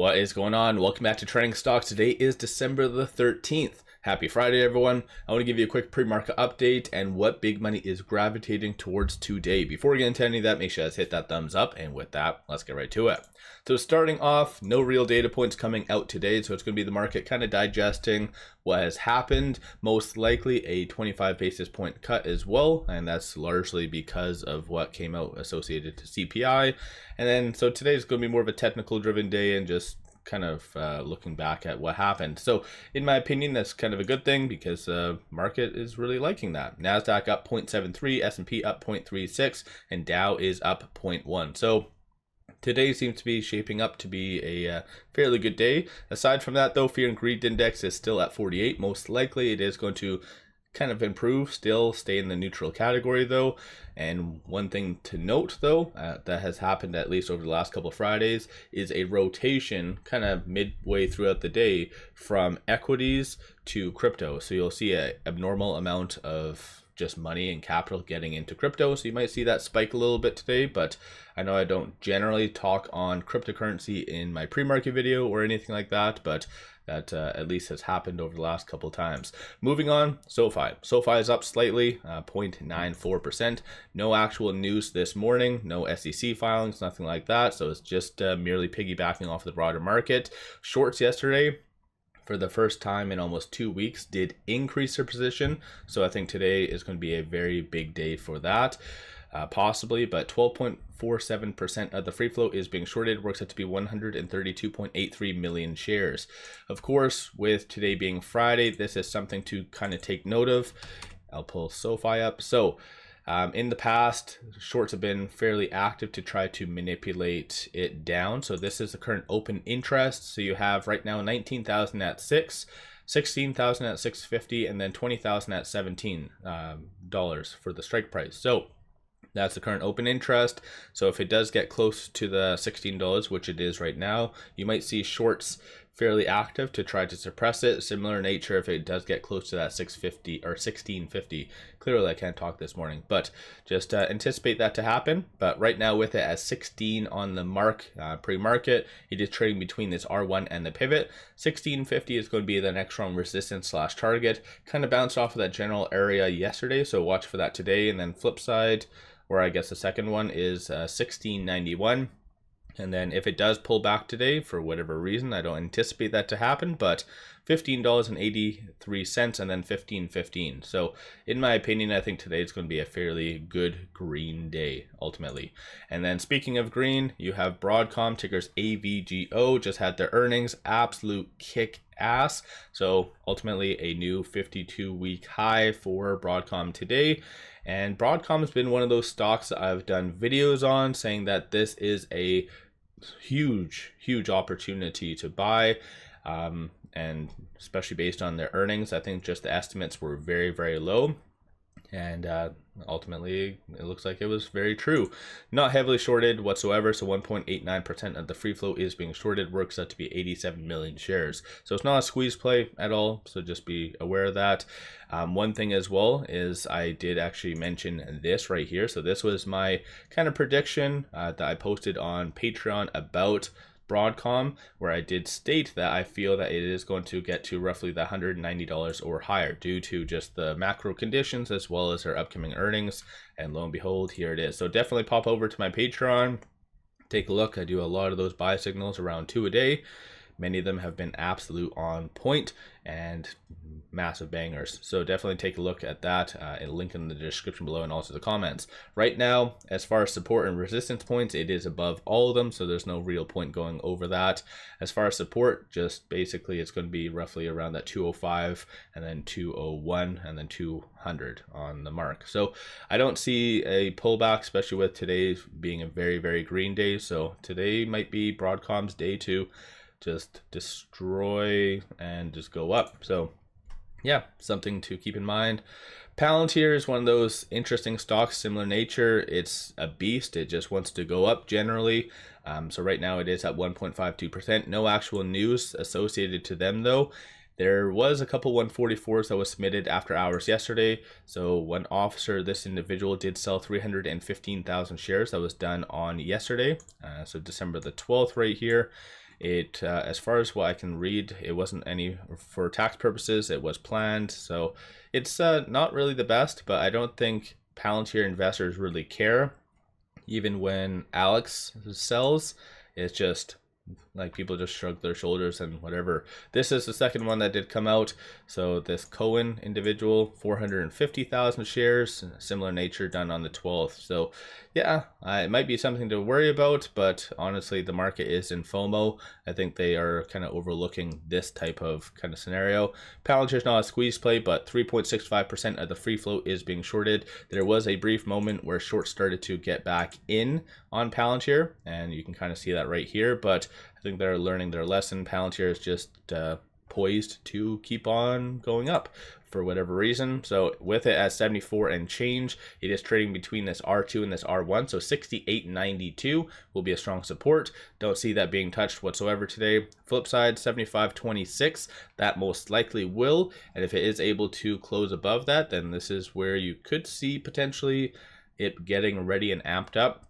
What is going on? Welcome back to Trending Stocks. Today is December the 13th. Happy Friday, everyone. I want to give you a quick pre-market update and what big money is gravitating towards today. Before we get into any of that, make sure you guys hit that thumbs up. And with that, let's get right to it. So starting off, no real data points coming out today. So it's going to be the market kind of digesting what has happened. Most likely a 25 basis point cut as well. And that's largely because of what came out associated to CPI. And then, so today is going to be more of a technical driven day and just kind of looking back at what happened. So in my opinion, that's kind of a good thing because the market is really liking that. NASDAQ up 0.73, S&P up 0.36, and Dow is up 0.1. So today seems to be shaping up to be a fairly good day. Aside from that though, fear and greed index is still at 48. Most likely it is going to kind of improve, still stay in the neutral category though. And one thing to note though, that has happened at least over the last couple of Fridays is a rotation kind of midway throughout the day from equities to crypto. So you'll see an abnormal amount of just money and capital getting into crypto. So you might see that spike a little bit today, but I know I don't generally talk on cryptocurrency in my pre-market video or anything like that, but that at least has happened over the last couple times. Moving on, SoFi. SoFi is up slightly, 0.94%. No actual news this morning, no SEC filings, nothing like that. So it's just merely piggybacking off the broader market. Shorts yesterday, for the first time in almost 2 weeks, did increase their position. So I think today is going to be a very big day for that. Possibly, but 12.47% of the free float is being shorted, works out to be 132.83 million shares. Of course, with today being Friday, this is something to kind of take note of. I'll pull SoFi up. So in the past, shorts have been fairly active to try to manipulate it down. So this is the current open interest. So you have right now 19,000 at 6, 16,000 at 650, and then 20,000 at $17 for the strike price. So that's the current open interest. So if it does get close to the $16, which it is right now, you might see shorts fairly active to try to suppress it. Similar nature if it does get close to that 650 or 1650. Clearly I can't talk this morning, but just anticipate that to happen. But right now with it at 16 on the mark pre-market, it is trading between this R1 and the pivot. 1650 is going to be the next strong resistance slash target. Kind of bounced off of that general area yesterday, so watch for that today. And then flip side, or I guess the second one is 1691. And then if it does pull back today for whatever reason, I don't anticipate that to happen, but $15.83 and then 15.15. So in my opinion, I think today is going to be a fairly good green day ultimately. And then speaking of green, you have Broadcom, tickers AVGO, just had their earnings, absolute kick ass. So ultimately a new 52-week high for Broadcom today. And Broadcom has been one of those stocks that I've done videos on saying that this is a huge opportunity to buy. And especially based on their earnings, I think just the estimates were very low. And ultimately, it looks like it was very true. Not heavily shorted whatsoever, so 1.89% of the free float is being shorted, works out to be 87 million shares. So it's not a squeeze play at all, so just be aware of that. One thing as well is I did actually mention this right here. So this was my kind of prediction that I posted on Patreon about Broadcom, where I did state that I feel that it is going to get to roughly the $190 or higher due to just the macro conditions as well as their upcoming earnings. And lo and behold, here it is. So definitely pop over to my Patreon, take a look. I do a lot of those buy signals, around 2 a day. Many of them have been absolute on point and massive bangers. So definitely take a look at that. A link in the description below and also the comments. Right now, as far as support and resistance points, it is above all of them. So there's no real point going over that. As far as support, just basically it's going to be roughly around that 205 and then 201 and then 200 on the mark. So I don't see a pullback, especially with today being a very green day. So today might be Broadcom's day to just destroy and just go up. So yeah, something to keep in mind. Palantir is one of those interesting stocks, similar nature. It's a beast. It just wants to go up generally. So right now it is at 1.52%. No actual news associated to them though. There was a couple 144s that was submitted after hours yesterday. So one officer, this individual did sell 315,000 shares. That was done on yesterday. So December the 12th right here. It, as far as what I can read, it wasn't any for tax purposes. It was planned, so it's not really the best. But I don't think Palantir investors really care. Even when Alex sells, it's just like people just shrug their shoulders and whatever. This is the second one that did come out. So this Cohen individual, 450,000 shares, similar nature, done on the 12th. So yeah, it might be something to worry about, but honestly, the market is in FOMO. I think they are kind of overlooking this type of kind of scenario. Palantir's not a squeeze play, but 3.65% of the free float is being shorted. There was a brief moment where shorts started to get back in on Palantir, and you can kind of see that right here, but I think they're learning their lesson. Palantir is just poised to keep on going up for whatever reason. So with it at 74 and change, it is trading between this R2 and this R1. So 68.92 will be a strong support. Don't see that being touched whatsoever today. Flip side, 75.26, that most likely will. And if it is able to close above that, then this is where you could see potentially it getting ready and amped up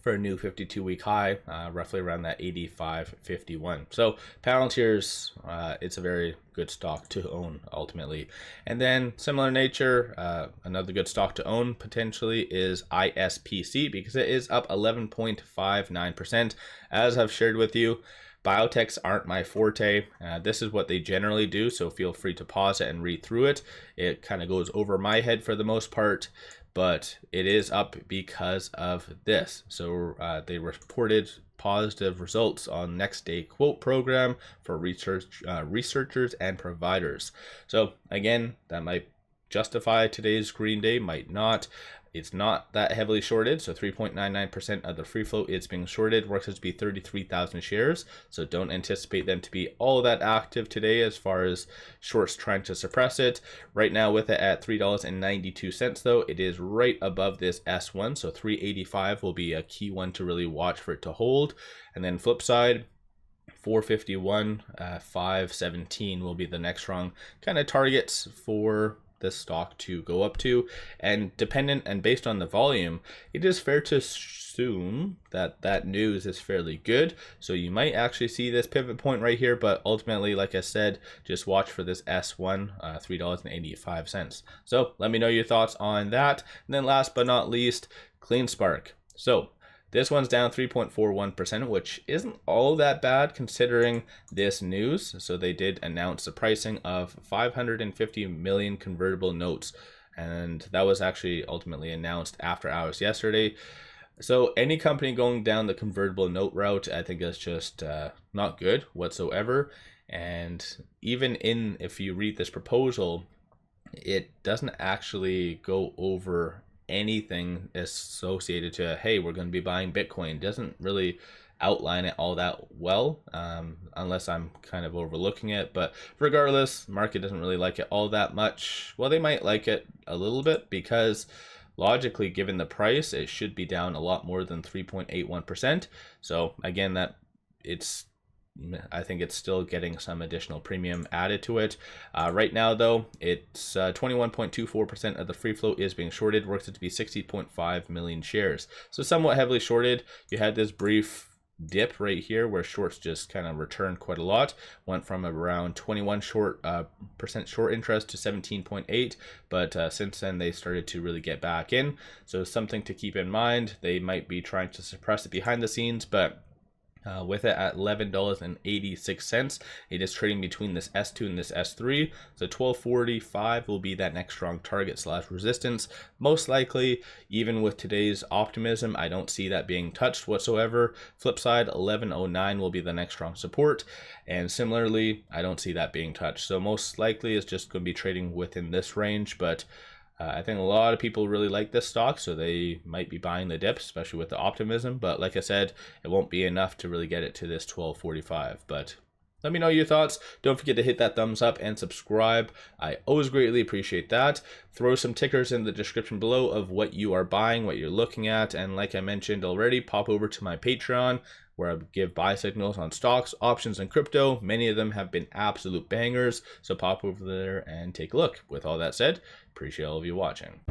for a new 52-week high, roughly around that 85.51. So Palantir's, it's a very good stock to own ultimately. And then similar nature, another good stock to own potentially is ISPC, because it is up 11.59%. As I've shared with you, biotechs aren't my forte. This is what they generally do, so feel free to pause it and read through it. It kind of goes over my head for the most part, but it is up because of this. So they reported positive results on next day quote program for researchers and providers. So again, that might justify today's green day, might not. It's not that heavily shorted, so 3.99% of the free float is being shorted. Works out to be 33,000 shares, so don't anticipate them to be all that active today as far as shorts trying to suppress it. Right now with it at $3.92 though, it is right above this S1, so 385 will be a key one to really watch for it to hold. And then flip side, 451, 517 will be the next strong kind of targets for this stock to go up to. And dependent and based on the volume, it is fair to assume that that news is fairly good. So you might actually see this pivot point right here, but ultimately, like I said, just watch for this S1, $3.85. So let me know your thoughts on that. And then last but not least, CleanSpark. So this one's down 3.41%, which isn't all that bad considering this news. So they did announce the pricing of 550 million convertible notes, and that was actually ultimately announced after hours yesterday. So any company going down the convertible note route, I think is just not good whatsoever. And even if you read this proposal, it doesn't actually go over anything associated to, hey, we're going to be buying Bitcoin. It doesn't really outline it all that well, unless I'm kind of overlooking it. But regardless, market doesn't really like it all that much. Well, they might like it a little bit because logically, given the price, it should be down a lot more than 3.81%. So again, I think it's still getting some additional premium added to it. Right now, though, it's 21.24% of the free float is being shorted. Works out to be 60.5 million shares. So somewhat heavily shorted. You had this brief dip right here where shorts just kind of returned quite a lot. Went from around 21% short interest to 17.8, but since then they started to really get back in. So something to keep in mind. They might be trying to suppress it behind the scenes, but with it at $11.86, it is trading between this S2 and this S3. So 12.45 will be that next strong target / resistance. Most likely, even with today's optimism, I don't see that being touched whatsoever. Flip side, 11.09 will be the next strong support. And similarly, I don't see that being touched. So most likely it's just going to be trading within this range, but I think a lot of people really like this stock, so they might be buying the dip, especially with the optimism. But like I said, it won't be enough to really get it to this 12.45. But let me know your thoughts. Don't forget to hit that thumbs up and subscribe. I always greatly appreciate that. Throw some tickers in the description below of what you are buying, what you're looking at. And like I mentioned already, pop over to my Patreon, where I give buy signals on stocks, options, and crypto. Many of them have been absolute bangers, so pop over there and take a look. With all that said, appreciate all of you watching.